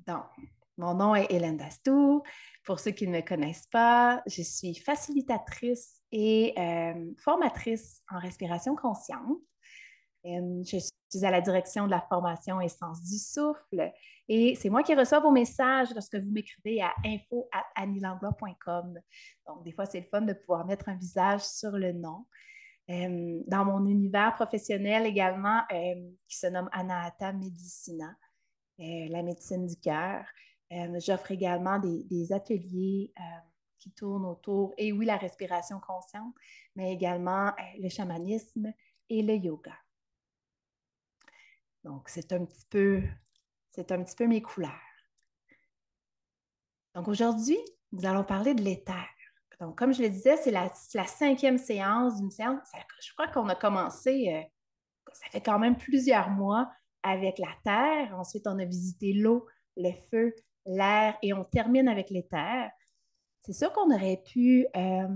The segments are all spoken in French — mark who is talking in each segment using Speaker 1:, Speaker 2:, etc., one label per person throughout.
Speaker 1: Donc, mon nom est Hélène Dastou. Pour ceux qui ne me connaissent pas, je suis facilitatrice et formatrice en respiration consciente. Je suis à la direction de la formation Essence du souffle et c'est moi qui reçois vos messages lorsque vous m'écrivez à info@annielanglois.com. Donc, des fois, c'est le fun de pouvoir mettre un visage sur le nom. Dans mon univers professionnel également, qui se nomme Anahata Medicina, la médecine du cœur. J'offre également des ateliers qui tournent autour, et oui, la respiration consciente, mais également le chamanisme et le yoga. Donc, c'est un petit peu mes couleurs. Donc, aujourd'hui, nous allons parler de l'éther. Donc, comme je le disais, c'est la cinquième séance d'une séance. Je crois qu'on a commencé, ça fait quand même plusieurs mois avec la terre. Ensuite, on a visité l'eau, le feu, l'air et on termine avec l'éther. C'est sûr on aurait pu aller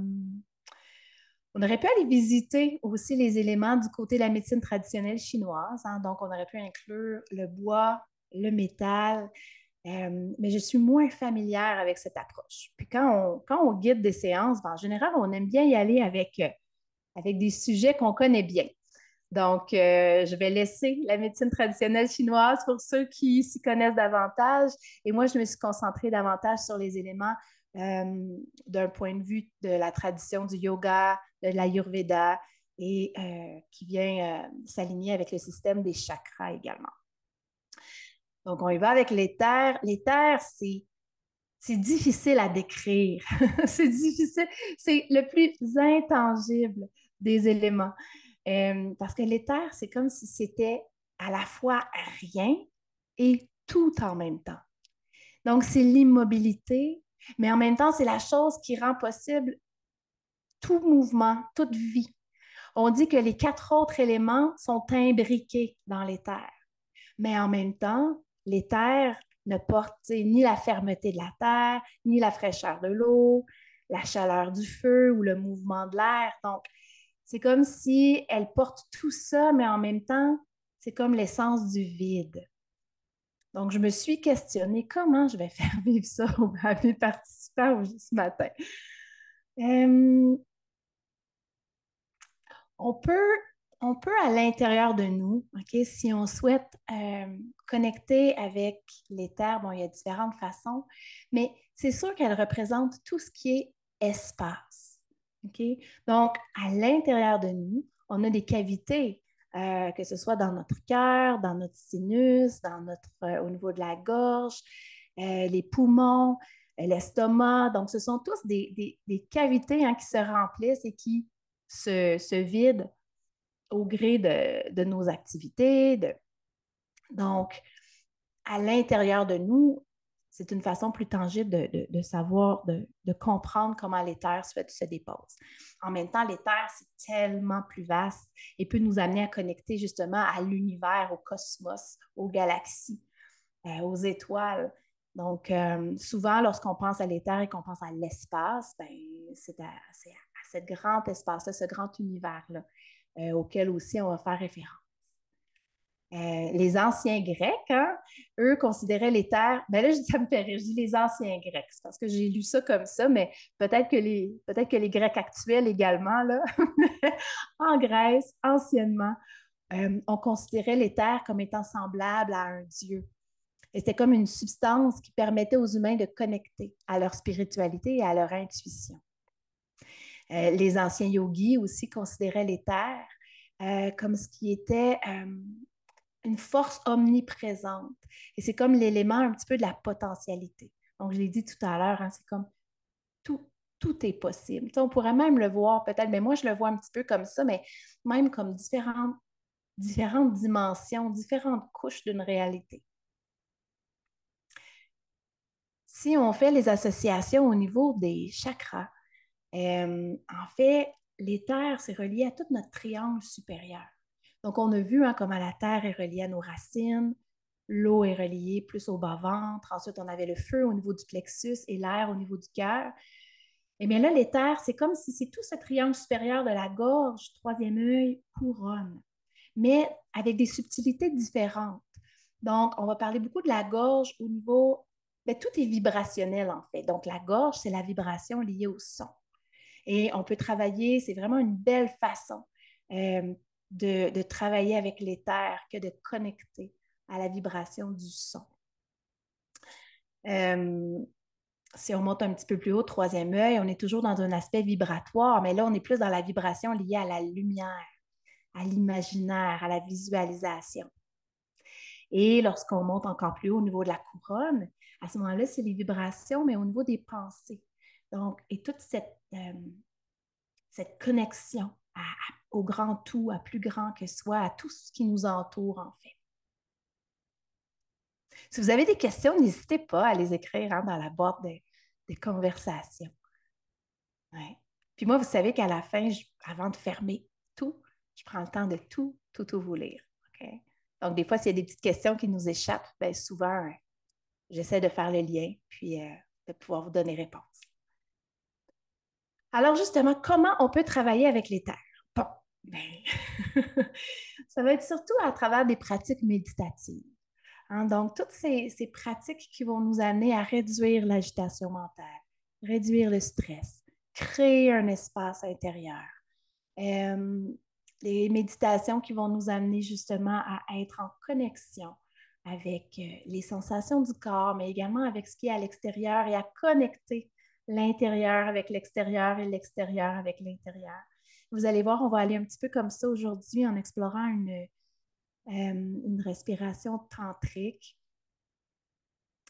Speaker 1: visiter aussi les éléments du côté de la médecine traditionnelle chinoise, hein. Donc, on aurait pu inclure le bois, le métal, mais je suis moins familière avec cette approche. Puis quand on guide des séances, ben, en général, on aime bien y aller avec des sujets qu'on connaît bien. Donc, je vais laisser la médecine traditionnelle chinoise pour ceux qui s'y connaissent davantage. Et moi, je me suis concentrée davantage sur les éléments d'un point de vue de la tradition du yoga, de l'Ayurveda et qui vient s'aligner avec le système des chakras également. Donc, on y va avec l'éther. L'éther, c'est difficile à décrire. C'est difficile. C'est le plus intangible des éléments. Parce que l'éther, c'est comme si c'était à la fois rien et tout en même temps. Donc, c'est l'immobilité, mais en même temps, c'est la chose qui rend possible tout mouvement, toute vie. On dit que les quatre autres éléments sont imbriqués dans l'éther, mais en même temps, l'éther ne porte ni la fermeté de la terre, ni la fraîcheur de l'eau, la chaleur du feu ou le mouvement de l'air. Donc, c'est comme si elle porte tout ça, mais en même temps, c'est comme l'essence du vide. Donc, je me suis questionnée comment je vais faire vivre ça à mes participants ce matin. Euh, on peut, on peut à l'intérieur de nous, ok, si on souhaite connecter avec l'éther, bon, il y a différentes façons, mais c'est sûr qu'elle représente tout ce qui est espace. Ok. Donc, à l'intérieur de nous, on a des cavités, que ce soit dans notre cœur, dans notre sinus, au niveau de la gorge, les poumons, l'estomac. Donc, ce sont tous des cavités, hein, qui se remplissent et qui se vident au gré de nos activités. Donc, à l'intérieur de nous, c'est une façon plus tangible de savoir, de comprendre comment l'éther se dépose. En même temps, l'éther, c'est tellement plus vaste et peut nous amener à connecter justement à l'univers, au cosmos, aux galaxies, aux étoiles. Donc, souvent, lorsqu'on pense à l'éther et qu'on pense à l'espace, ben, c'est à ce grand espace-là, ce grand univers-là, auquel aussi on va faire référence. Les anciens Grecs, hein, eux considéraient l'éther, ben là, ça me fait rire, je dis les anciens Grecs, c'est parce que j'ai lu ça comme ça, mais peut-être que les Grecs actuels également, là, en Grèce, anciennement, on considérait l'éther comme étant semblable à un dieu. Et c'était comme une substance qui permettait aux humains de connecter à leur spiritualité et à leur intuition. Les anciens yogis aussi considéraient l'éther comme ce qui était une force omniprésente. Et c'est comme l'élément un petit peu de la potentialité. Donc, je l'ai dit tout à l'heure, hein, c'est comme tout est possible. Tu sais, on pourrait même le voir peut-être, mais moi, je le vois un petit peu comme ça, mais même comme différentes dimensions, différentes couches d'une réalité. Si on fait les associations au niveau des chakras, en fait, l'éther, c'est relié à tout notre triangle supérieur. Donc, on a vu, hein, comment la terre est reliée à nos racines, l'eau est reliée plus au bas-ventre, ensuite on avait le feu au niveau du plexus et l'air au niveau du cœur. Eh bien là, l'éther, c'est comme si c'est tout ce triangle supérieur de la gorge, troisième œil, couronne, mais avec des subtilités différentes. Donc, on va parler beaucoup de la gorge au niveau, ben, tout est vibrationnel en fait. Donc, la gorge, c'est la vibration liée au son. Et on peut travailler, c'est vraiment une belle façon euh, de travailler avec l'éther que de connecter à la vibration du son. Euh, si on monte un petit peu plus haut, troisième œil, on est toujours dans un aspect vibratoire, mais là, on est plus dans la vibration liée à la lumière, à l'imaginaire, à la visualisation. Et lorsqu'on monte encore plus haut au niveau de la couronne, à ce moment-là, c'est les vibrations, mais au niveau des pensées. Donc, et toute cette connexion au grand tout, à plus grand que soi, à tout ce qui nous entoure, en fait. Si vous avez des questions, n'hésitez pas à les écrire dans la boîte des conversations. Ouais. Puis moi, vous savez qu'à la fin, avant de fermer tout, je prends le temps de tout vous lire. OK? Donc, des fois, s'il y a des petites questions qui nous échappent, bien souvent, j'essaie de faire le lien, puis de pouvoir vous donner réponse. Alors, justement, comment on peut travailler avec les terres? Bon, ben, ça va être surtout à travers des pratiques méditatives. Hein? Donc, toutes ces pratiques qui vont nous amener à réduire l'agitation mentale, réduire le stress, créer un espace intérieur. Euh, les méditations qui vont nous amener justement à être en connexion avec les sensations du corps, mais également avec ce qui est à l'extérieur et à connecter l'intérieur avec l'extérieur et l'extérieur avec l'intérieur. Vous allez voir, on va aller un petit peu comme ça aujourd'hui en explorant une respiration tantrique.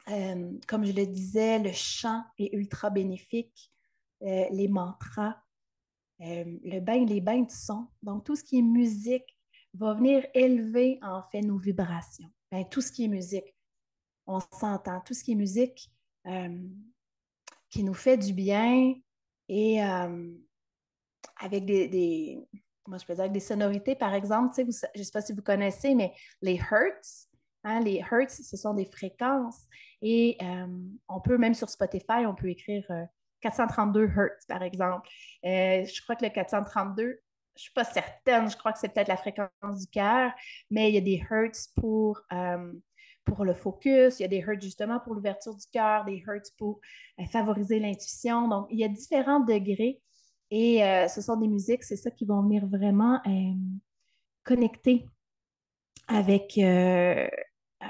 Speaker 1: Comme je le disais, le chant est ultra bénéfique, les mantras, les bains de son. Donc, tout ce qui est musique va venir élever en fait nos vibrations. Ben, tout ce qui est musique, on s'entend. Tout ce qui est musique qui nous fait du bien et avec comment je peux dire, avec des sonorités, par exemple, je ne sais pas si vous connaissez, mais les hertz, hein, les hertz, ce sont des fréquences et on peut, même sur Spotify, on peut écrire 432 hertz, par exemple. Je crois que le 432, je ne suis pas certaine, je crois que c'est peut-être la fréquence du cœur, mais il y a des hertz pour le focus, il y a des hertz justement pour l'ouverture du cœur, des hertz pour favoriser l'intuition. Donc, il y a différents degrés et ce sont des musiques, c'est ça qui vont venir vraiment connecter avec,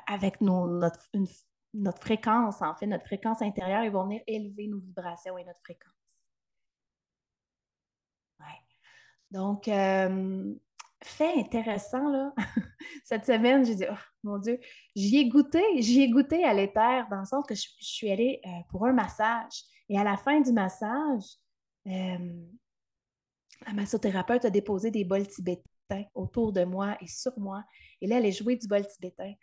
Speaker 1: avec notre fréquence, en fait, notre fréquence intérieure. Ils vont venir élever nos vibrations et notre fréquence. Ouais. Donc, fait intéressant, là. Cette semaine, j'ai dit, oh mon Dieu, j'y ai goûté à l'éther, dans le sens que je suis allée pour un massage. Et à la fin du massage, euh, la massothérapeute a déposé des bols tibétains autour de moi et sur moi. Et là, elle a joué du bol tibétain.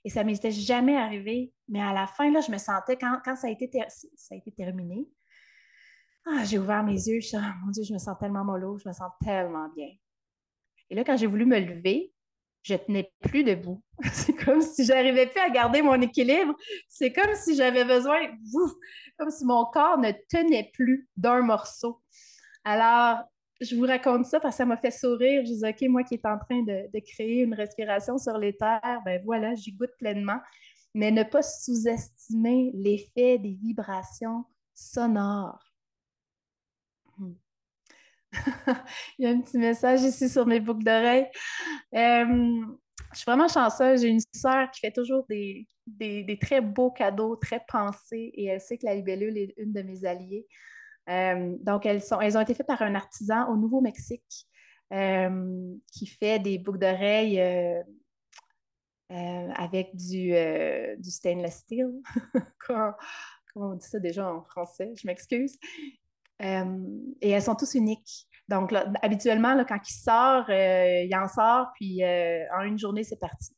Speaker 1: Et ça ne m'était jamais arrivé. Mais à la fin, là, je me sentais, quand ça a été terminé, j'ai ouvert mes yeux. Mon Dieu, je me sens tellement mollo, je me sens tellement bien. Et là, quand j'ai voulu me lever, je ne tenais plus debout. C'est comme si j'arrivais plus à garder mon équilibre. C'est comme si j'avais besoin, comme si mon corps ne tenait plus d'un morceau. Alors, je vous raconte ça parce que ça m'a fait sourire. Je dis, OK, moi qui est en train de créer une respiration sur les terres, ben voilà, j'y goûte pleinement. Mais ne pas sous-estimer l'effet des vibrations sonores. Hmm. Il y a un petit message ici sur mes boucles d'oreilles. Je suis vraiment chanceuse. J'ai une sœur qui fait toujours des très beaux cadeaux, très pensés, et elle sait que la libellule est une de mes alliées. Donc, elles ont été faites par un artisan au Nouveau-Mexique qui fait des boucles d'oreilles avec du stainless steel. comment, comment on dit ça déjà en français? Je m'excuse. Et elles sont tous uniques. Donc, là, habituellement, là, quand il en sort, puis en une journée, c'est parti.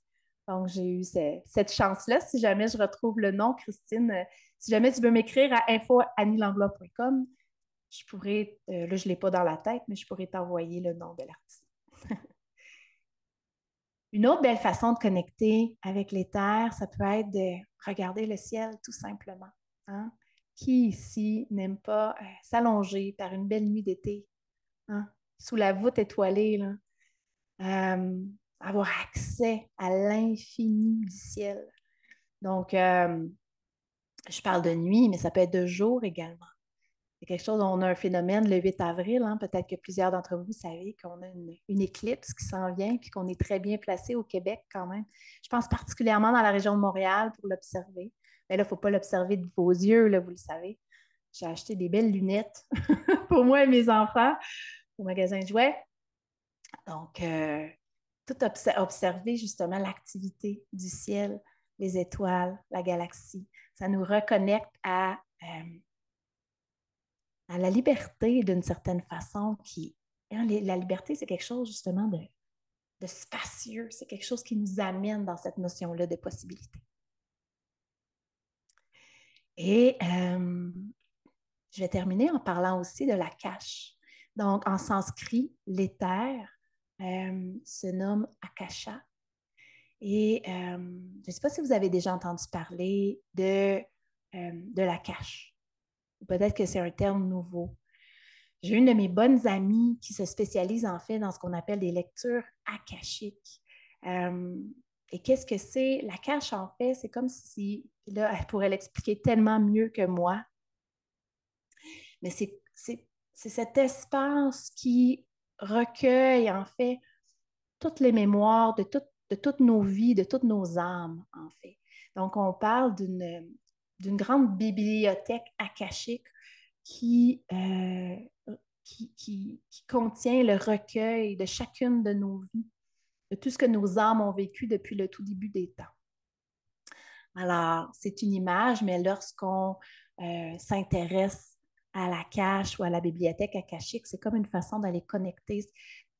Speaker 1: Donc, j'ai eu cette chance-là. Si jamais je retrouve le nom, Christine, si jamais tu veux m'écrire à info@annielanglois.com, je pourrais, là, je ne l'ai pas dans la tête, mais je pourrais t'envoyer le nom de l'artiste. Une autre belle façon de connecter avec les terres, ça peut être de regarder le ciel tout simplement. Hein? Qui ici n'aime pas s'allonger par une belle nuit d'été, hein? Sous la voûte étoilée, là, avoir accès à l'infini du ciel. Donc, je parle de nuit, mais ça peut être de jour également. C'est quelque chose, on a un phénomène le 8 avril, hein, peut-être que plusieurs d'entre vous savez qu'on a une éclipse qui s'en vient, puis qu'on est très bien placé au Québec quand même. Je pense particulièrement dans la région de Montréal pour l'observer. Mais là, il ne faut pas l'observer de vos yeux, là, vous le savez. J'ai acheté des belles lunettes pour moi et mes enfants au magasin de jouets. Donc, tout observer justement l'activité du ciel, les étoiles, la galaxie. Ça nous reconnecte à la liberté d'une certaine façon qui, hein, la liberté, c'est quelque chose justement de spacieux, c'est quelque chose qui nous amène dans cette notion-là de possibilité. Et je vais terminer en parlant aussi de la cache. Donc, en sanskrit, l'éther se nomme akasha. Et je ne sais pas si vous avez déjà entendu parler de la cache. Peut-être que c'est un terme nouveau. J'ai une de mes bonnes amies qui se spécialise en fait dans ce qu'on appelle des lectures akashiques. Euh, et qu'est-ce que c'est? La cache, en fait, c'est comme si, là, elle pourrait l'expliquer tellement mieux que moi, mais c'est cet espace qui recueille, en fait, toutes les mémoires de toutes nos vies, de toutes nos âmes, en fait. Donc, on parle d'une grande bibliothèque akashique qui, qui contient le recueil de chacune de nos vies, de tout ce que nos âmes ont vécu depuis le tout début des temps. Alors, c'est une image, mais lorsqu'on s'intéresse à la cache ou à la bibliothèque akashique, c'est comme une façon d'aller connecter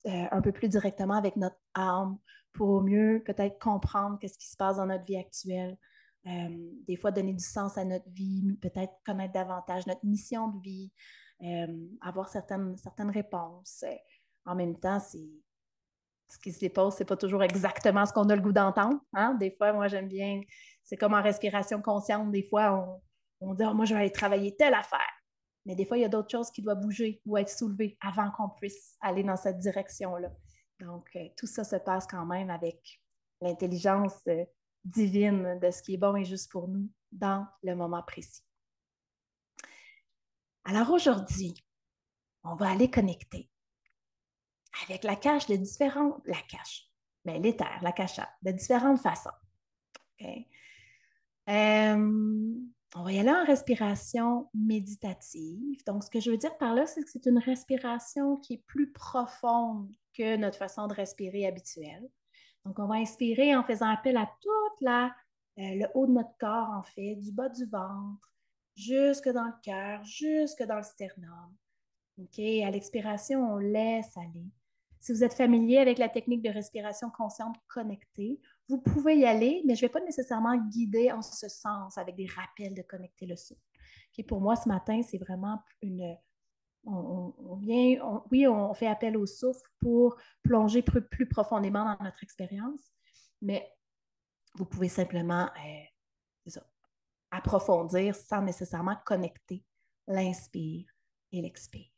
Speaker 1: un peu plus directement avec notre âme pour mieux peut-être comprendre qu'est-ce qui se passe dans notre vie actuelle. Des fois, donner du sens à notre vie, peut-être connaître davantage notre mission de vie, avoir certaines réponses. En même temps, ce qui se dépose, c'est pas toujours exactement ce qu'on a le goût d'entendre. Hein? Des fois, moi, j'aime bien, c'est comme en respiration consciente, des fois, on dit, oh, moi, je vais aller travailler telle affaire. Mais des fois, il y a d'autres choses qui doivent bouger ou être soulevées avant qu'on puisse aller dans cette direction-là. Donc, tout ça se passe quand même avec l'intelligence divine de ce qui est bon et juste pour nous dans le moment précis. Alors aujourd'hui, on va aller connecter avec la cache de différentes, la cache, mais l'éther, la cacha, de différentes façons. Okay? On va y aller en respiration méditative. Donc, ce que je veux dire par là, c'est que c'est une respiration qui est plus profonde que notre façon de respirer habituelle. Donc, on va inspirer en faisant appel à le haut de notre corps, en fait, du bas du ventre, jusque dans le cœur, jusque dans le sternum. OK? À l'expiration, on laisse aller. Si vous êtes familier avec la technique de respiration consciente connectée, vous pouvez y aller, mais je ne vais pas nécessairement guider en ce sens avec des rappels de connecter le souffle. Okay? Pour moi, ce matin, c'est vraiment oui, on fait appel au souffle pour plonger plus profondément dans notre expérience, mais vous pouvez simplement approfondir sans nécessairement connecter l'inspire et l'expire.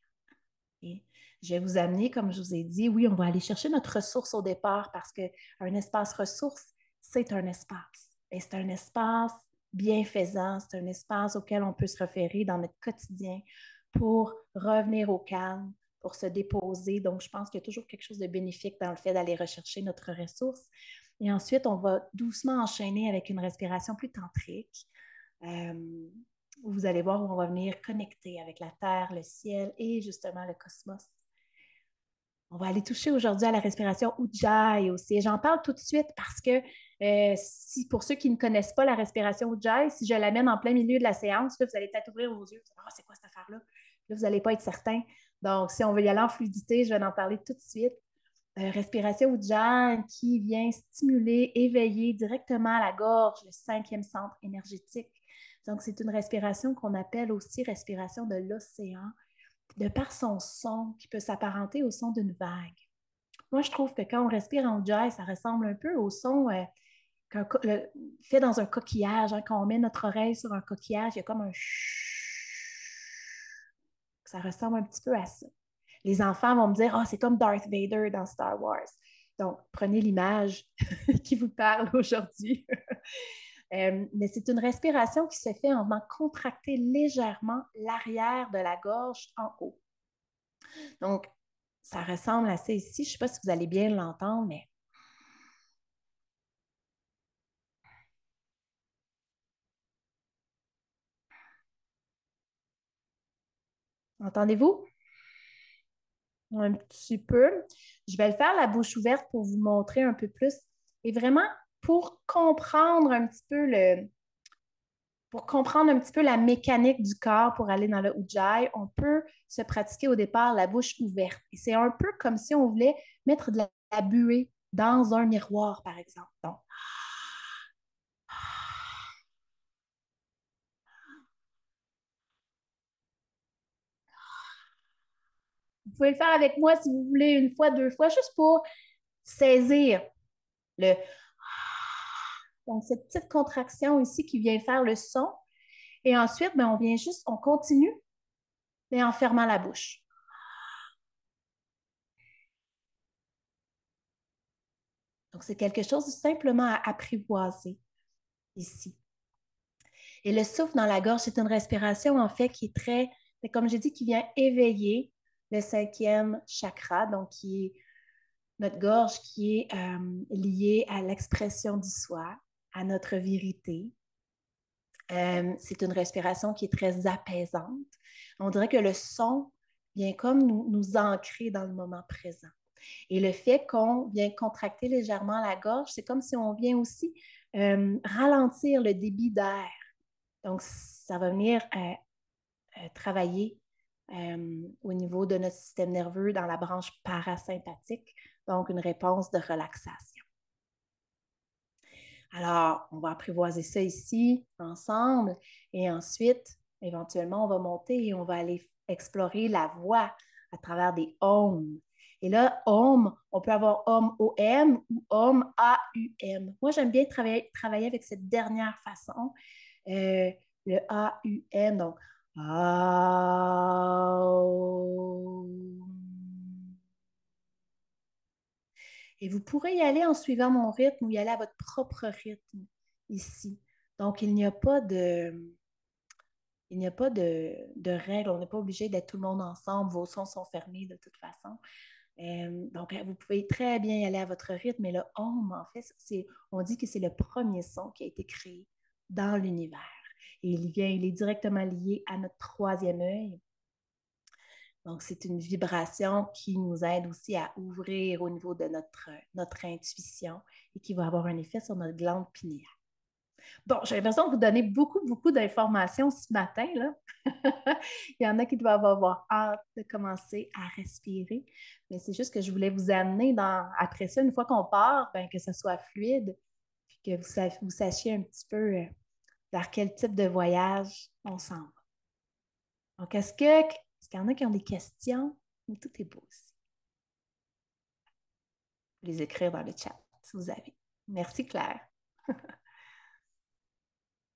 Speaker 1: Et je vais vous amener, comme je vous ai dit, oui, on va aller chercher notre ressource au départ parce qu'un espace ressource, c'est un espace. Et c'est un espace bienfaisant, c'est un espace auquel on peut se référer dans notre quotidien pour revenir au calme, pour se déposer. Donc, je pense qu'il y a toujours quelque chose de bénéfique dans le fait d'aller rechercher notre ressource. Et ensuite, on va doucement enchaîner avec une respiration plus tantrique. Vous allez voir où on va venir connecter avec la Terre, le ciel et justement le cosmos. On va aller toucher aujourd'hui à la respiration Ujjayi aussi. J'en parle tout de suite parce que pour ceux qui ne connaissent pas la respiration Ujjayi, si je l'amène en plein milieu de la séance, là, vous allez peut-être ouvrir vos yeux. Ah, c'est quoi cette affaire-là? Là, vous n'allez pas être certain. Donc, si on veut y aller en fluidité, je vais en parler tout de suite. Respiration Ujjayi qui vient stimuler, éveiller directement la gorge, le 5e centre énergétique. Donc, c'est une respiration qu'on appelle aussi respiration de l'océan, de par son son qui peut s'apparenter au son d'une vague. Moi, je trouve que quand on respire en Ujjayi, ça ressemble un peu au son fait dans un coquillage. Hein, quand on met notre oreille sur un coquillage, il y a comme un ça ressemble un petit peu à ça. Les enfants vont me dire, ah, oh, c'est comme Darth Vader dans Star Wars. Donc, prenez l'image qui vous parle aujourd'hui. Mais c'est une respiration qui se fait en venant contracter légèrement l'arrière de la gorge en haut. Donc, ça ressemble à ça ici. Je ne sais pas si vous allez bien l'entendre, mais entendez-vous? Un petit peu. Je vais le faire la bouche ouverte pour vous montrer un peu plus. Et vraiment, pour comprendre un petit peu la mécanique du corps pour aller dans le Ujjayi, on peut se pratiquer au départ la bouche ouverte. Et c'est un peu comme si on voulait mettre de la buée dans un miroir, par exemple. Donc, vous pouvez le faire avec moi si vous voulez une fois, deux fois, juste pour saisir le. Donc, cette petite contraction ici qui vient faire le son. Et ensuite, ben, on continue, mais en fermant la bouche. Donc, c'est quelque chose de simplement à apprivoiser ici. Et le souffle dans la gorge, c'est une respiration, en fait, qui est très, comme j'ai dit, qui vient éveiller le cinquième chakra, donc qui est notre gorge qui est liée à l'expression du soi, à notre vérité. C'est une respiration qui est très apaisante. On dirait que le son vient comme nous ancrer dans le moment présent. Et le fait qu'on vient contracter légèrement la gorge, c'est comme si on vient aussi ralentir le débit d'air. Donc, ça va venir travailler au niveau de notre système nerveux dans la branche parasympathique, donc une réponse de relaxation. Alors, on va apprivoiser ça ici ensemble et ensuite, éventuellement, on va monter et on va aller explorer la voix à travers des ohms. Et là, Om, on peut avoir Om O-M ou Om A-U-M. Moi, j'aime bien travailler avec cette dernière façon, le A-U-M. Donc, et vous pourrez y aller en suivant mon rythme ou y aller à votre propre rythme ici. Donc, il n'y a pas de règles. On n'est pas obligé d'être tout le monde ensemble. Vos sons sont fermés de toute façon. Donc, vous pouvez très bien y aller à votre rythme. Mais le home, en fait, on dit que c'est le premier son qui a été créé dans l'univers. Et il est directement lié à notre troisième œil. Donc, c'est une vibration qui nous aide aussi à ouvrir au niveau de notre intuition et qui va avoir un effet sur notre glande pinéale. Bon, j'ai l'impression de vous donner beaucoup, beaucoup d'informations ce matin, là. Il y en a qui doivent avoir hâte de commencer à respirer, mais c'est juste que je voulais vous amener après ça, une fois qu'on part, ben, que ce soit fluide, puis que vous sachiez un petit peu vers quel type de voyage on s'en va. Donc, est-ce qu'il y en a qui ont des questions? Mais tout est beau aussi. Vous les écrire dans le chat si vous avez. Merci, Claire.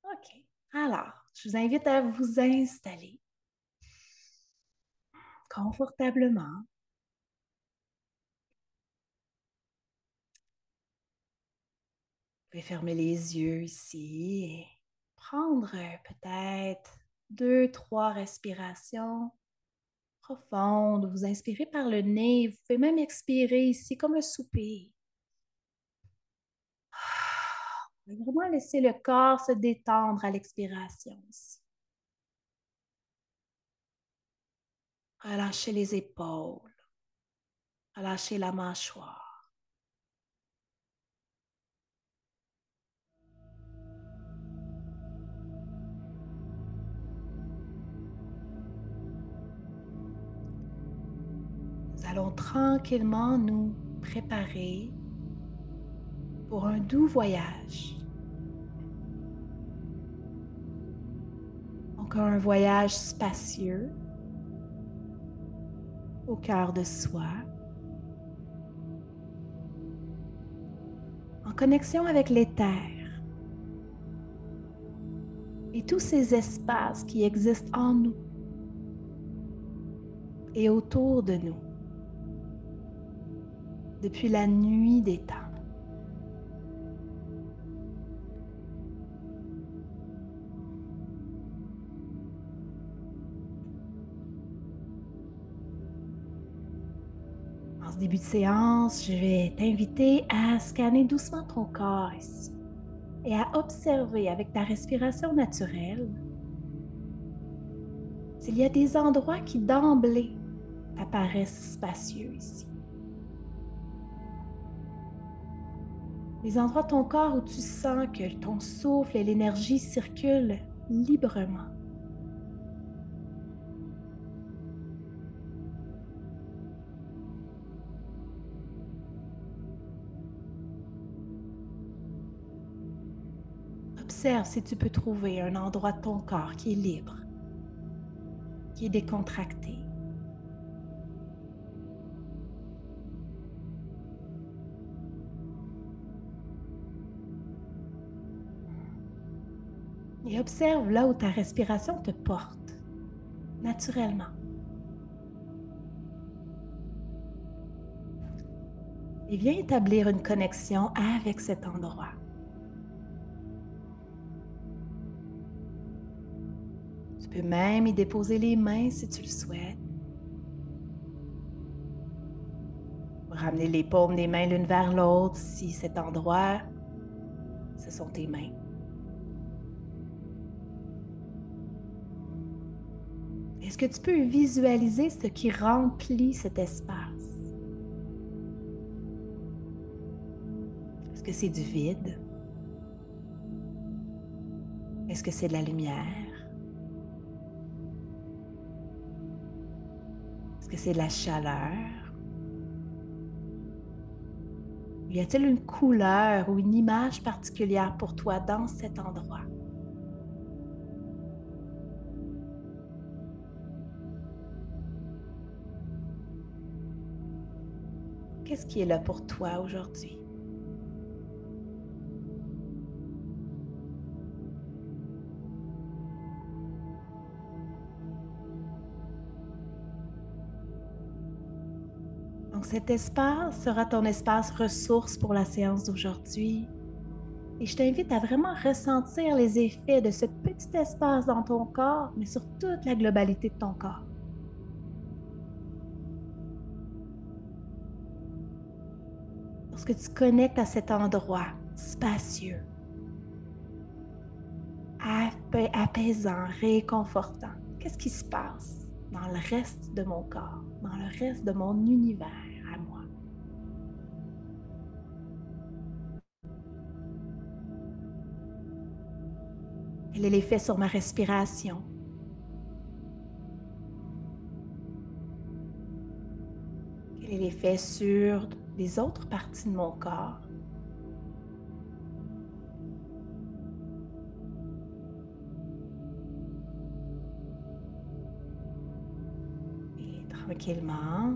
Speaker 1: OK. Alors, je vous invite à vous installer confortablement. Vous pouvez fermer les yeux ici et prendre peut-être 2, 3 respirations profondes. Vous inspirez par le nez. Vous pouvez même expirer ici comme un soupir. Vous pouvez vraiment laisser le corps se détendre à l'expiration ici. Relâchez les épaules. Relâchez la mâchoire. Nous allons tranquillement nous préparer pour un doux voyage. Donc un voyage spacieux au cœur de soi, en connexion avec les terres et tous ces espaces qui existent en nous et autour de nous. depuis la nuit des temps. En ce début de séance, je vais t'inviter à scanner doucement ton corps ici et à observer avec ta respiration naturelle s'il y a des endroits qui d'emblée t'apparaissent spacieux ici. Des endroits de ton corps où tu sens que ton souffle et l'énergie circulent librement. Observe si tu peux trouver un endroit de ton corps qui est libre, qui est décontracté. Et observe là où ta respiration te porte, naturellement. Et viens établir une connexion avec cet endroit. Tu peux même y déposer les mains si tu le souhaites. Ramener les paumes des mains l'une vers l'autre si cet endroit, ce sont tes mains. Est-ce que tu peux visualiser ce qui remplit cet espace? Est-ce que c'est du vide? Est-ce que c'est de la lumière? Est-ce que c'est de la chaleur? Y a-t-il une couleur ou une image particulière pour toi dans cet endroit? Qu'est-ce qui est là pour toi aujourd'hui? Donc cet espace sera ton espace ressource pour la séance d'aujourd'hui. Et je t'invite à vraiment ressentir les effets de ce petit espace dans ton corps, mais sur toute la globalité de ton corps. Lorsque tu connectes à cet endroit spacieux, apaisant, réconfortant, qu'est-ce qui se passe dans le reste de mon corps, dans le reste de mon univers à moi? Quel est l'effet sur ma respiration? Quel est l'effet sur les autres parties de mon corps? Et tranquillement,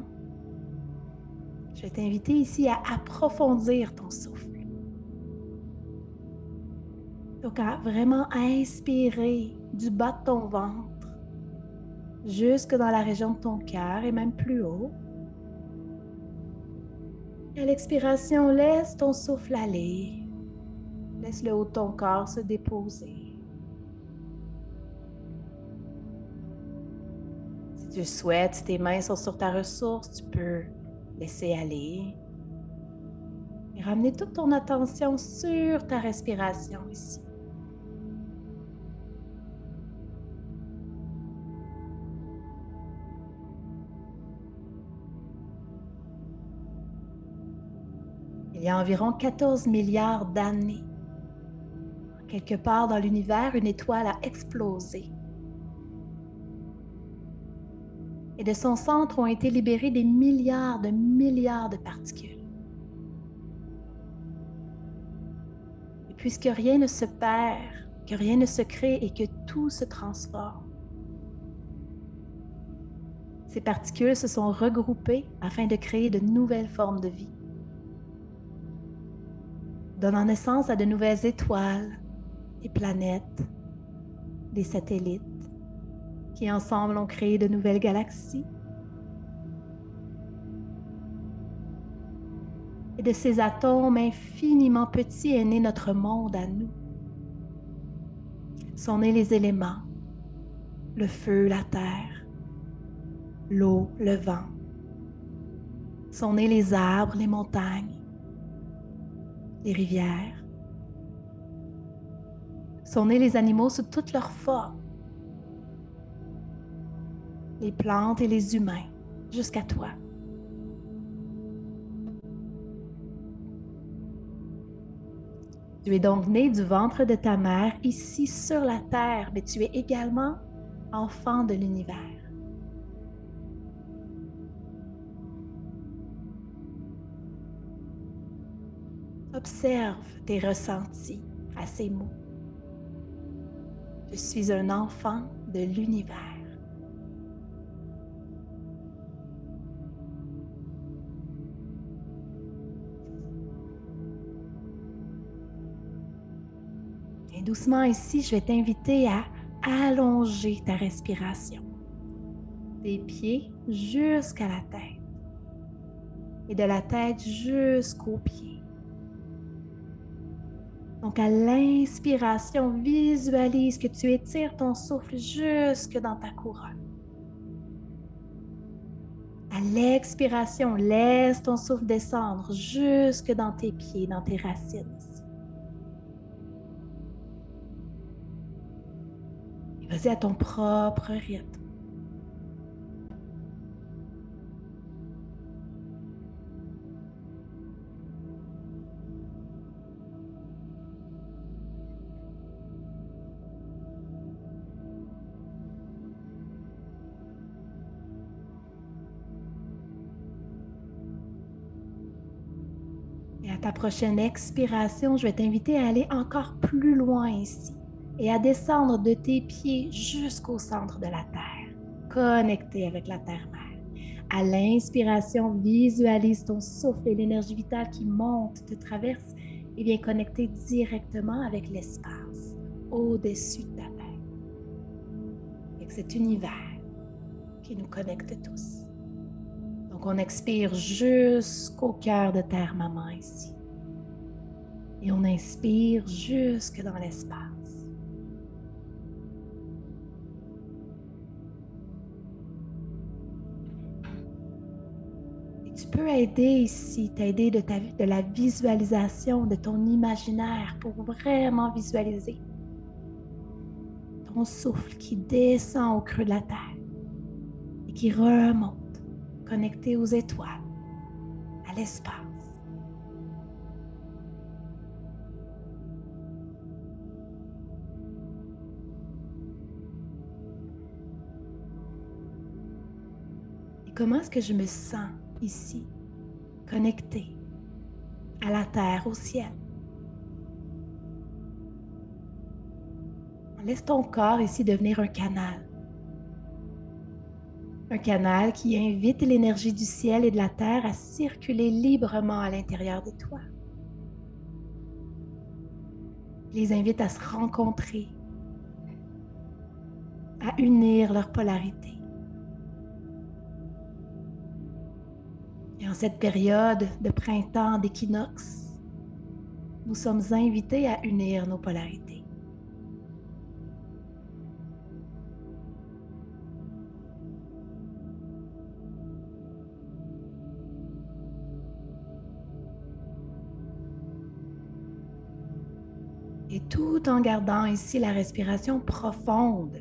Speaker 1: je vais t'inviter ici à approfondir ton souffle. Donc, à vraiment inspirer du bas de ton ventre jusque dans la région de ton cœur et même plus haut. Et à l'expiration, laisse ton souffle aller. Laisse le haut de ton corps se déposer. Si tu le souhaites, si tes mains sont sur ta ressource, tu peux laisser aller. Et ramener toute ton attention sur ta respiration ici. Il y a environ 14 milliards d'années, quelque part dans l'univers, une étoile a explosé. Et de son centre ont été libérés des milliards de particules. Et puisque rien ne se perd, que rien ne se crée et que tout se transforme, ces particules se sont regroupées afin de créer de nouvelles formes de vie, donnant naissance à de nouvelles étoiles, des planètes, des satellites, qui ensemble ont créé de nouvelles galaxies. Et de ces atomes infiniment petits est né notre monde à nous. Sont nés les éléments, le feu, la terre, l'eau, le vent. Sont nés les arbres, les montagnes, les rivières. Sont nés les animaux sous toutes leurs formes, les plantes et les humains, jusqu'à toi. Tu es donc né du ventre de ta mère ici sur la terre, mais tu es également enfant de l'univers. Observe tes ressentis à ces mots. Je suis un enfant de l'univers. Et doucement ici, je vais t'inviter à allonger ta respiration. Des pieds jusqu'à la tête. Et de la tête jusqu'aux pieds. Donc, à l'inspiration, visualise que tu étires ton souffle jusque dans ta couronne. À l'expiration, laisse ton souffle descendre jusque dans tes pieds, dans tes racines. Et vas-y à ton propre rythme. Et à ta prochaine expiration, je vais t'inviter à aller encore plus loin ici et à descendre de tes pieds jusqu'au centre de la terre, connecté avec la terre-mère. À l'inspiration, visualise ton souffle et l'énergie vitale qui monte, te traverse et vient connecter directement avec l'espace au-dessus de ta tête, avec cet univers qui nous connecte tous. Donc, on expire jusqu'au cœur de Terre-Maman ici. Et on inspire jusque dans l'espace. Et tu peux aider ici, t'aider de la visualisation, de ton imaginaire pour vraiment visualiser ton souffle qui descend au creux de la terre et qui remonte, connecté aux étoiles, à l'espace. Et comment est-ce que je me sens ici, connectée à la terre, au ciel? Laisse ton corps ici devenir un canal. Un canal qui invite l'énergie du ciel et de la terre à circuler librement à l'intérieur de toi. Les invite à se rencontrer, à unir leurs polarités. Et en cette période de printemps, d'équinoxe, nous sommes invités à unir nos polarités. Et tout en gardant ici la respiration profonde,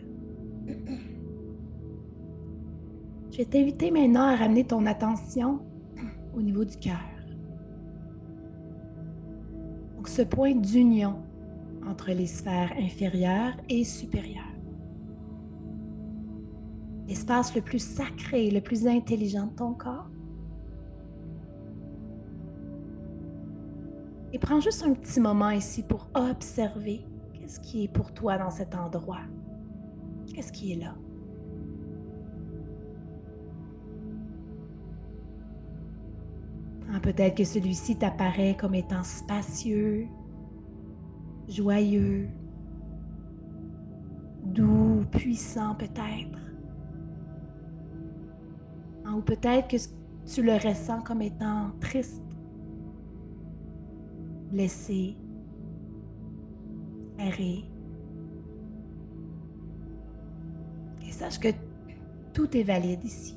Speaker 1: je vais t'inviter maintenant à ramener ton attention au niveau du cœur. Donc, ce point d'union entre les sphères inférieures et supérieures. L'espace le plus sacré, le plus intelligent de ton corps. Et prends juste un petit moment ici pour observer qu'est-ce qui est pour toi dans cet endroit. Qu'est-ce qui est là? Peut-être que celui-ci t'apparaît comme étant spacieux, joyeux, doux, puissant peut-être. Ou peut-être que tu le ressens comme étant triste, blessé, serré. Et sache que tout est valide ici.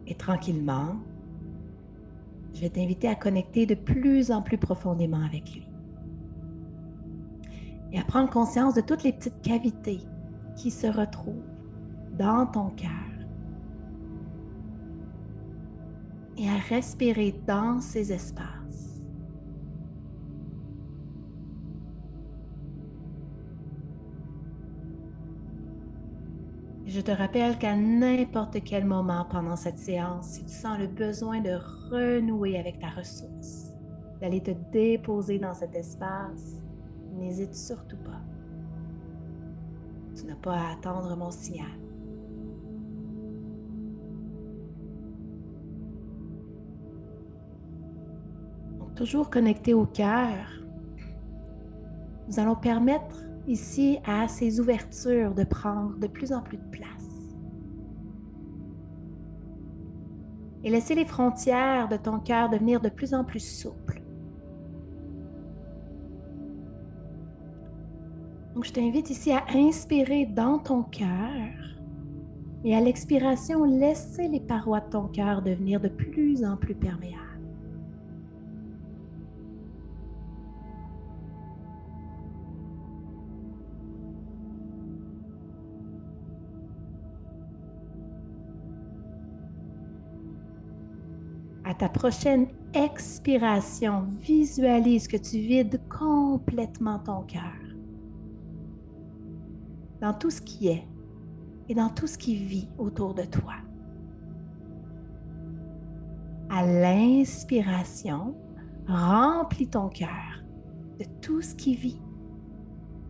Speaker 1: Et tranquillement, je vais t'inviter à connecter de plus en plus profondément avec lui. Et à prendre conscience de toutes les petites cavités qui se retrouvent dans ton cœur. Et à respirer dans ces espaces. Je te rappelle qu'à n'importe quel moment pendant cette séance, si tu sens le besoin de renouer avec ta ressource, d'aller te déposer dans cet espace, n'hésite surtout pas. Tu n'as pas à attendre mon signal. Donc, toujours connecté au cœur, nous allons permettre ici à ces ouvertures de prendre de plus en plus de place. Et laisser les frontières de ton cœur devenir de plus en plus souples. Donc, je t'invite ici à inspirer dans ton cœur et à l'expiration, laisser les parois de ton cœur devenir de plus en plus perméables. À ta prochaine expiration, visualise que tu vides complètement ton cœur dans tout ce qui est et dans tout ce qui vit autour de toi. À l'inspiration, remplis ton cœur de tout ce qui vit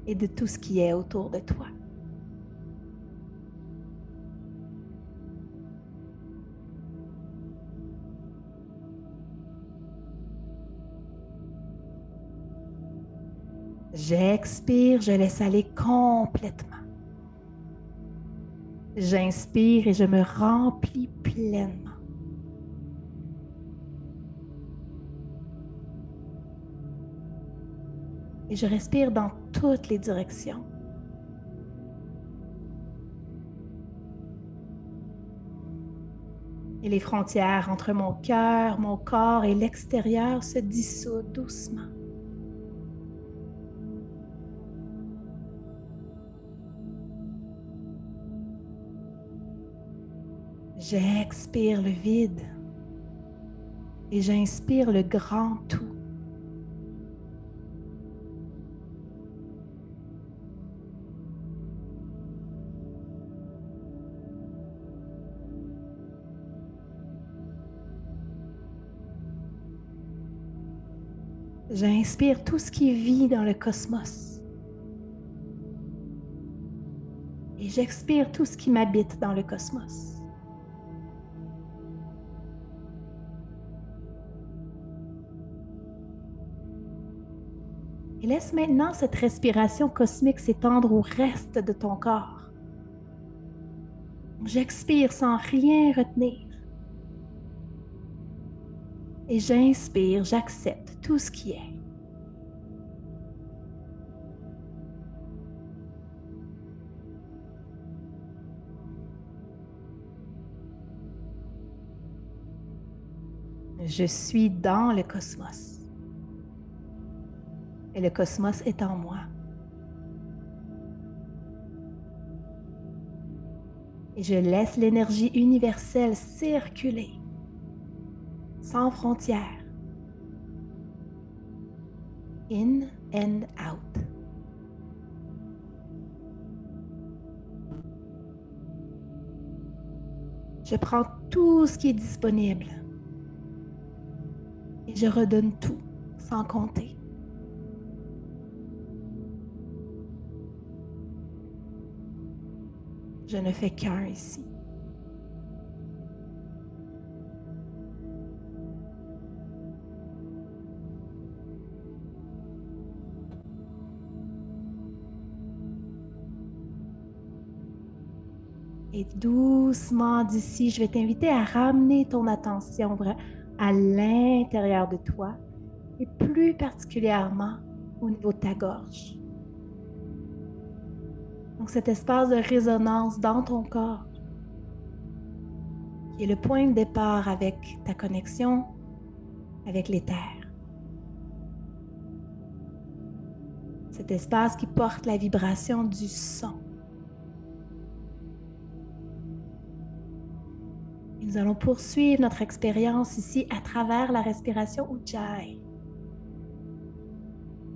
Speaker 1: et de tout ce qui est autour de toi. J'expire, je laisse aller complètement. J'inspire et je me remplis pleinement. Et je respire dans toutes les directions. Et les frontières entre mon cœur, mon corps et l'extérieur se dissout doucement. J'expire le vide et j'inspire le grand tout. J'inspire tout ce qui vit dans le cosmos. Et j'expire tout ce qui m'habite dans le cosmos. Et laisse maintenant cette respiration cosmique s'étendre au reste de ton corps. J'expire sans rien retenir. Et j'inspire, j'accepte tout ce qui est. Je suis dans le cosmos. Et le cosmos est en moi. Et je laisse l'énergie universelle circuler, sans frontières. In and out. Je prends tout ce qui est disponible et je redonne tout sans compter. Je ne fais qu'un ici. Et doucement d'ici, je vais t'inviter à ramener ton attention à l'intérieur de toi et plus particulièrement au niveau de ta gorge. Donc cet espace de résonance dans ton corps qui est le point de départ avec ta connexion avec l'éther. Cet espace qui porte la vibration du son. Et nous allons poursuivre notre expérience ici à travers la respiration Ujjayi.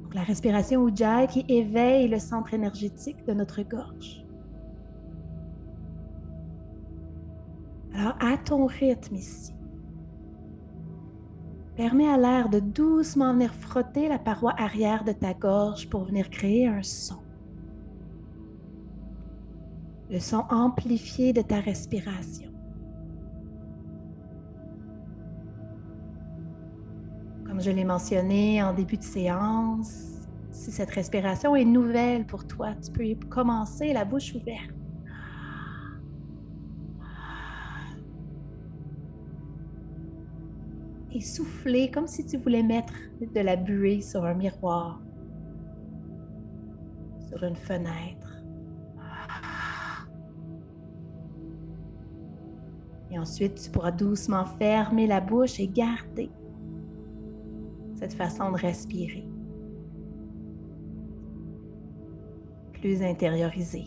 Speaker 1: Donc, la respiration Ujjayi qui éveille le centre énergétique de notre gorge. Alors, à ton rythme ici, permets à l'air de doucement venir frotter la paroi arrière de ta gorge pour venir créer un son. Le son amplifié de ta respiration. Comme je l'ai mentionné en début de séance, si cette respiration est nouvelle pour toi, tu peux commencer la bouche ouverte. Et souffler comme si tu voulais mettre de la buée sur un miroir, sur une fenêtre. Et ensuite, tu pourras doucement fermer la bouche et garder cette façon de respirer. Plus intériorisée.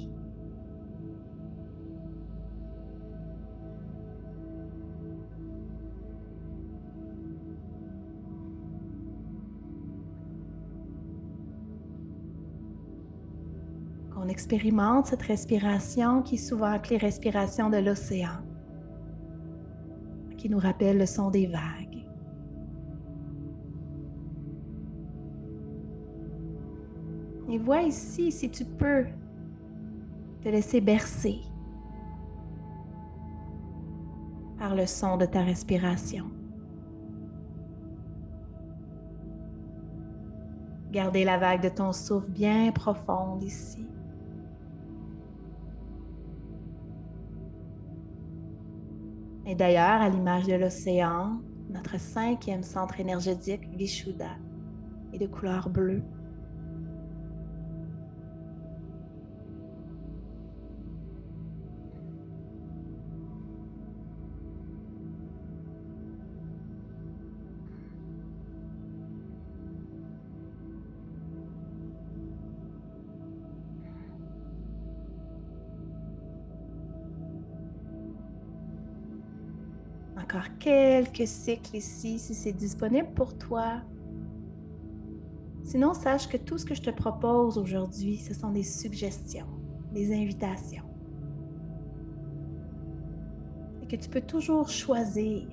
Speaker 1: On expérimente cette respiration qui est souvent appelée respiration de l'océan, qui nous rappelle le son des vagues. Et vois ici si tu peux te laisser bercer par le son de ta respiration. Gardez la vague de ton souffle bien profonde ici. Et d'ailleurs, à l'image de l'océan, notre 5e centre énergétique, Vishuddha, est de couleur bleue. Encore quelques cycles ici, si c'est disponible pour toi. Sinon, sache que tout ce que je te propose aujourd'hui, ce sont des suggestions, des invitations. Et que tu peux toujours choisir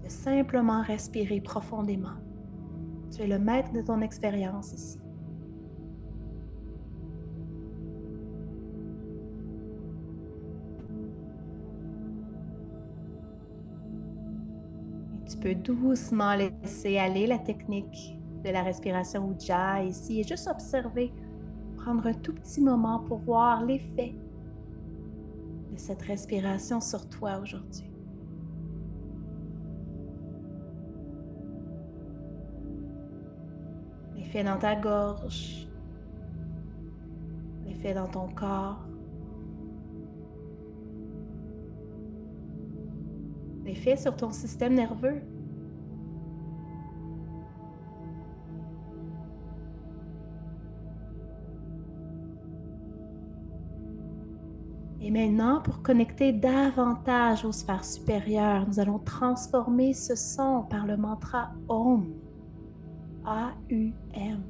Speaker 1: de simplement respirer profondément. Tu es le maître de ton expérience ici. Tu peux doucement laisser aller la technique de la respiration Ujjayi ici et juste observer, prendre un tout petit moment pour voir l'effet de cette respiration sur toi aujourd'hui. L'effet dans ta gorge, l'effet dans ton corps, l'effet sur ton système nerveux. Et maintenant, pour connecter davantage aux sphères supérieures, nous allons transformer ce son par le mantra Om, A-U-M.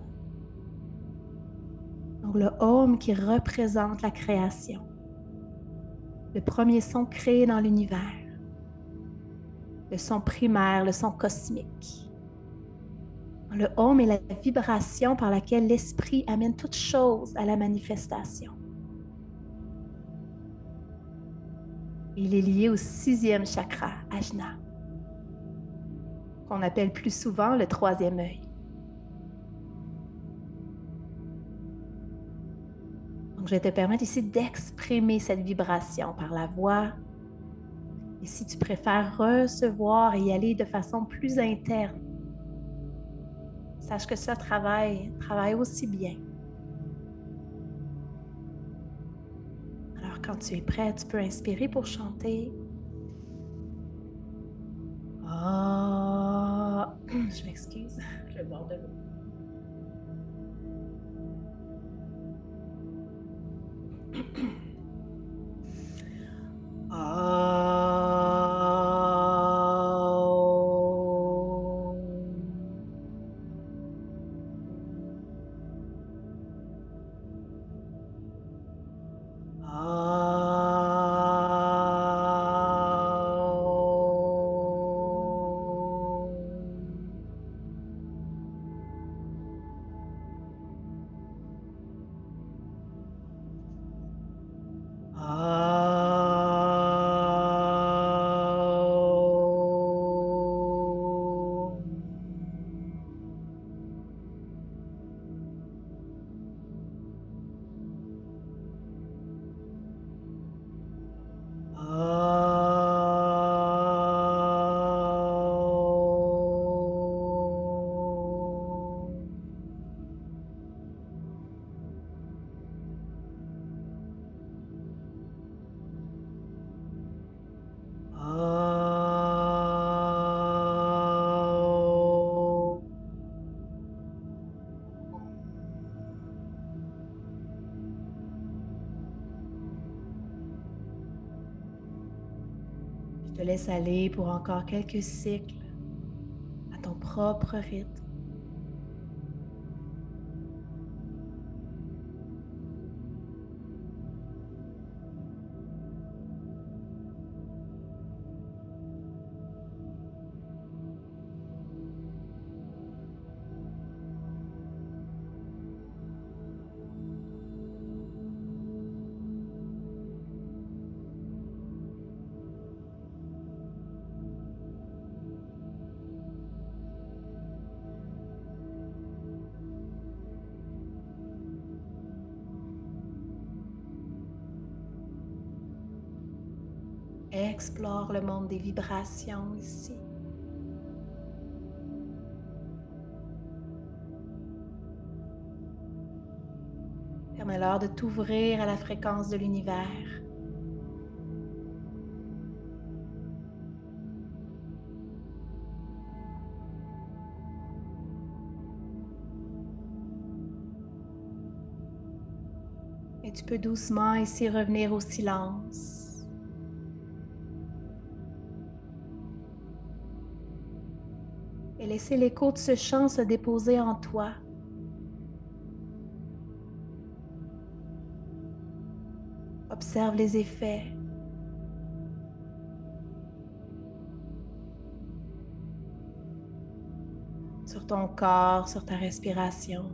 Speaker 1: Donc le Om qui représente la création, le premier son créé dans l'univers, le son primaire, le son cosmique. Le Om est la vibration par laquelle l'esprit amène toute chose à la manifestation. Il est lié au 6e chakra, Ajna, qu'on appelle plus souvent le 3e œil. Donc, je vais te permettre ici d'exprimer cette vibration par la voix. Et si tu préfères recevoir et y aller de façon plus interne, sache que ça travaille aussi bien. Alors, quand tu es prêt, tu peux inspirer pour chanter. Ah, je m'excuse, je vais boire de l'eau. Je te laisse aller pour encore quelques cycles à ton propre rythme. Explore le monde des vibrations ici. Permets-leur de t'ouvrir à la fréquence de l'univers. Et tu peux doucement ici revenir au silence. Et laisser l'écho de ce chant se déposer en toi. Observe les effets. Sur ton corps, sur ta respiration.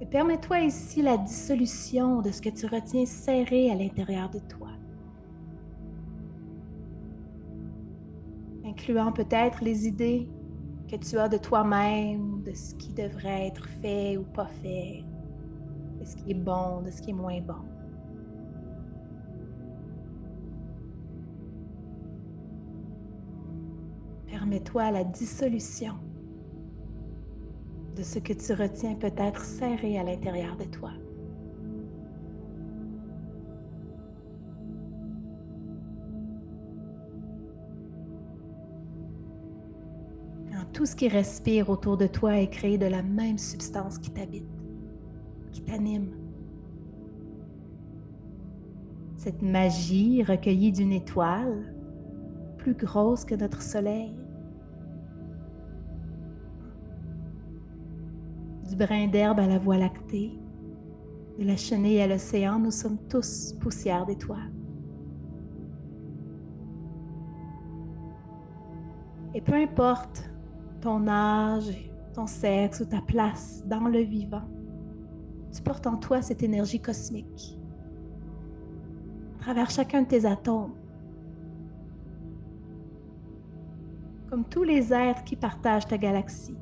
Speaker 1: Et permets-toi ici la dissolution de ce que tu retiens serré à l'intérieur de toi. Incluant peut-être les idées que tu as de toi-même, de ce qui devrait être fait ou pas fait, de ce qui est bon, de ce qui est moins bon. Permets-toi la dissolution de ce que tu retiens peut-être serré à l'intérieur de toi. Quand tout ce qui respire autour de toi est créé de la même substance qui t'habite, qui t'anime. Cette magie recueillie d'une étoile plus grosse que notre soleil. Du brin d'herbe à la voie lactée, de la chenille à l'océan, nous sommes tous poussière d'étoiles. Et peu importe ton âge, ton sexe ou ta place dans le vivant, tu portes en toi cette énergie cosmique. À travers chacun de tes atomes, comme tous les êtres qui partagent ta galaxie.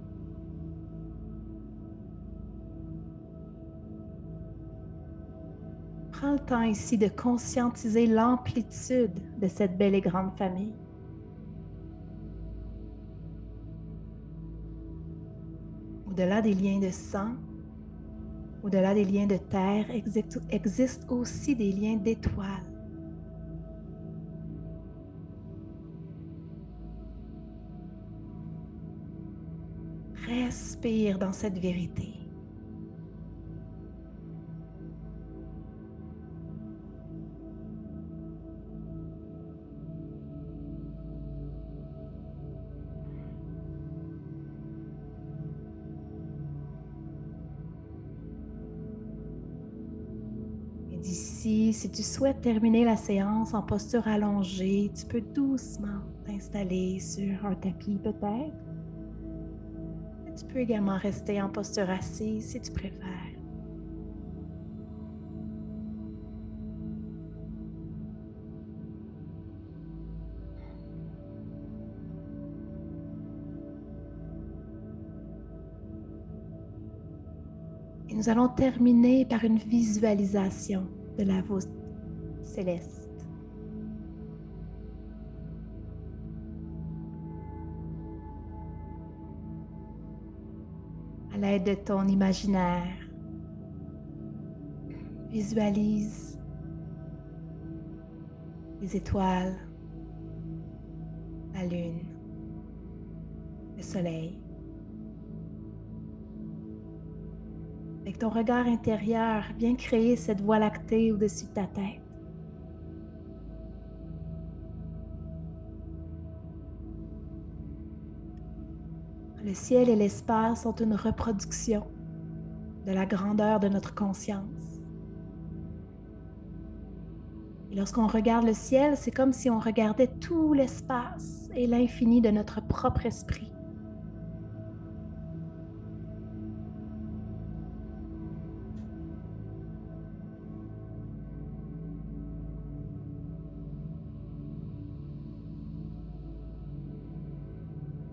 Speaker 1: Prends le temps ici de conscientiser l'amplitude de cette belle et grande famille. Au-delà des liens de sang, au-delà des liens de terre, existent aussi des liens d'étoiles. Respire dans cette vérité. Et d'ici, si tu souhaites terminer la séance en posture allongée, tu peux doucement t'installer sur un tapis peut-être. Tu peux également rester en posture assise si tu préfères. Et nous allons terminer par une visualisation de la voûte céleste. À l'aide de ton imaginaire, visualise les étoiles, la lune, le soleil. Avec ton regard intérieur, viens créer cette voie lactée au-dessus de ta tête. Le ciel et l'espace sont une reproduction de la grandeur de notre conscience. Et lorsqu'on regarde le ciel, c'est comme si on regardait tout l'espace et l'infini de notre propre esprit.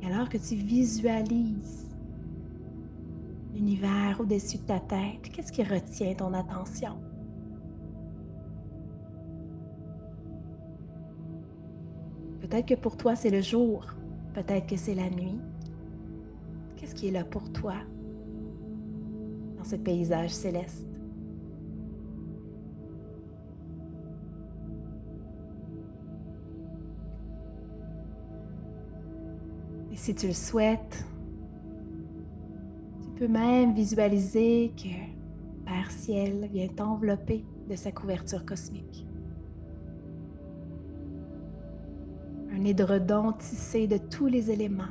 Speaker 1: Et alors que tu visualises l'univers au-dessus de ta tête, qu'est-ce qui retient ton attention? Peut-être que pour toi, c'est le jour. Peut-être que c'est la nuit. Qu'est-ce qui est là pour toi dans ce paysage céleste? Et si tu le souhaites, tu peux même visualiser que Père Ciel vient t'envelopper de sa couverture cosmique. Un édredon tissé de tous les éléments.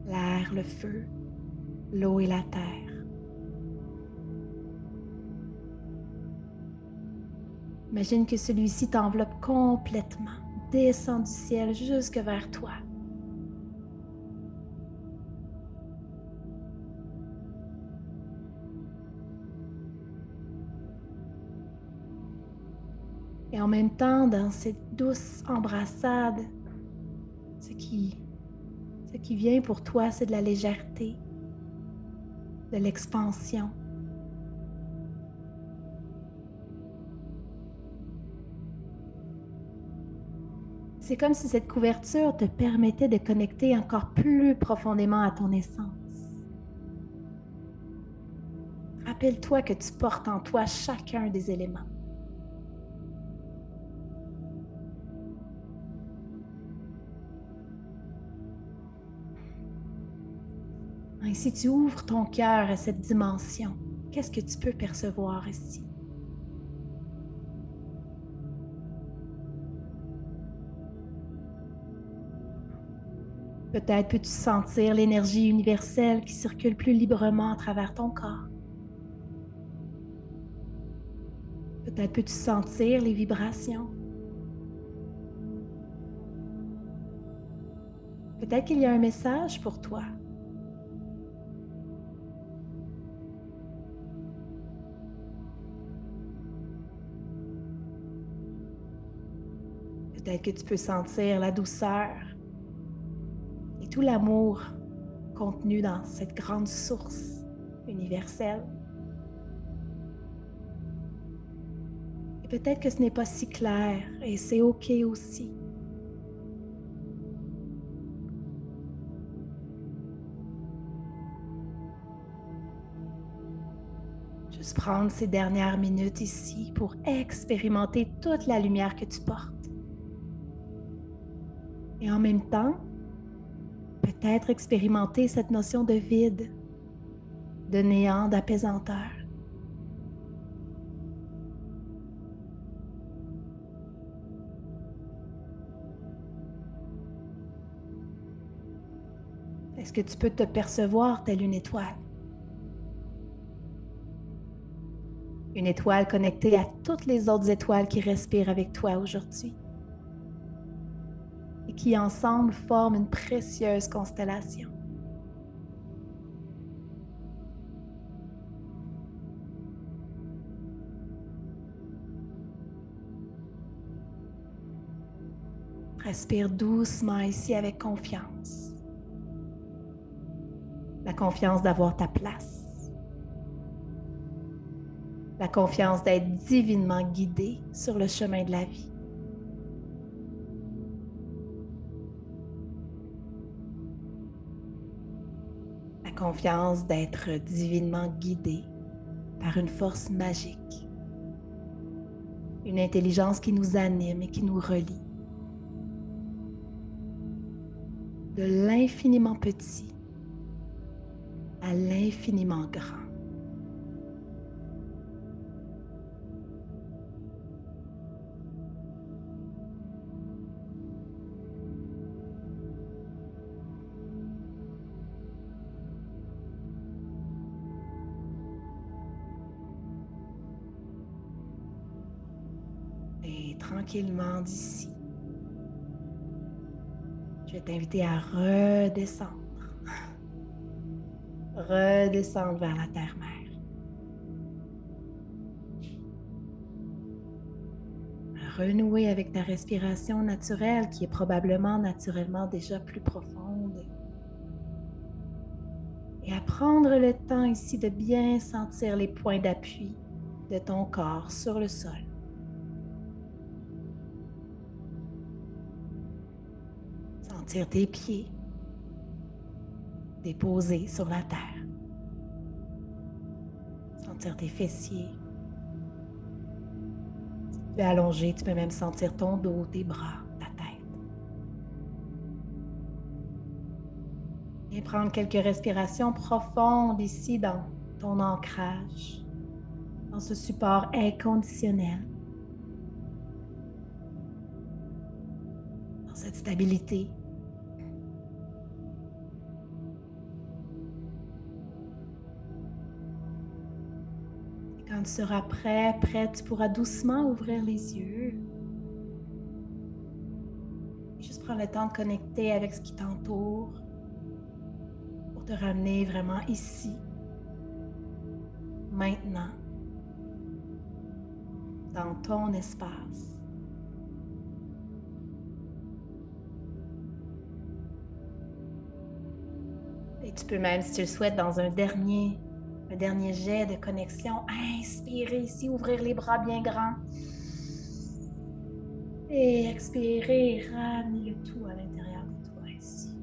Speaker 1: L'air, le feu, l'eau et la terre. Imagine que celui-ci t'enveloppe complètement, descend du ciel jusque vers toi. Et en même temps, dans cette douce embrassade, ce qui vient pour toi, c'est de la légèreté, de l'expansion. C'est comme si cette couverture te permettait de connecter encore plus profondément à ton essence. Rappelle-toi que tu portes en toi chacun des éléments. Et si tu ouvres ton cœur à cette dimension, qu'est-ce que tu peux percevoir ici? Peut-être peux-tu sentir l'énergie universelle qui circule plus librement à travers ton corps. Peut-être peux-tu sentir les vibrations. Peut-être qu'il y a un message pour toi. Peut-être que tu peux sentir la douceur et tout l'amour contenu dans cette grande source universelle. Et peut-être que ce n'est pas si clair et c'est OK aussi. Juste prendre ces dernières minutes ici pour expérimenter toute la lumière que tu portes. Et en même temps, peut-être expérimenter cette notion de vide, de néant, d'apaisanteur. Est-ce que tu peux te percevoir telle une étoile? Une étoile connectée à toutes les autres étoiles qui respirent avec toi aujourd'hui et qui ensemble forment une précieuse constellation. Respire doucement ici avec confiance. La confiance d'avoir ta place. La confiance d'être divinement guidé sur le chemin de la vie. La confiance d'être divinement guidé par une force magique. Une intelligence qui nous anime et qui nous relie. De l'infiniment petit à l'infiniment grand. Et tranquillement d'ici, je vais t'inviter à redescendre. Redescendre vers la terre-mère. Renouer avec ta respiration naturelle qui est probablement naturellement déjà plus profonde. Et à prendre le temps ici de bien sentir les points d'appui de ton corps sur le sol. Sentir tes pieds déposés sur la terre. Sentir tes fessiers. Si tu es allongé, tu peux même sentir ton dos, tes bras, ta tête. Et prendre quelques respirations profondes ici dans ton ancrage, dans ce support inconditionnel, dans cette stabilité. Quand tu seras prêt, prête, tu pourras doucement ouvrir les yeux. Et juste prendre le temps de connecter avec ce qui t'entoure pour te ramener vraiment ici, maintenant, dans ton espace. Et tu peux même, si tu le souhaites, dans un dernier jet de connexion, inspirer ici, ouvrir les bras bien grands. Et expirer, ramener le tout à l'intérieur de toi ici.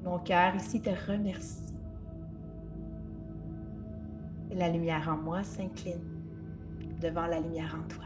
Speaker 1: Mon cœur ici te remercie. Et la lumière en moi s'incline devant la lumière en toi.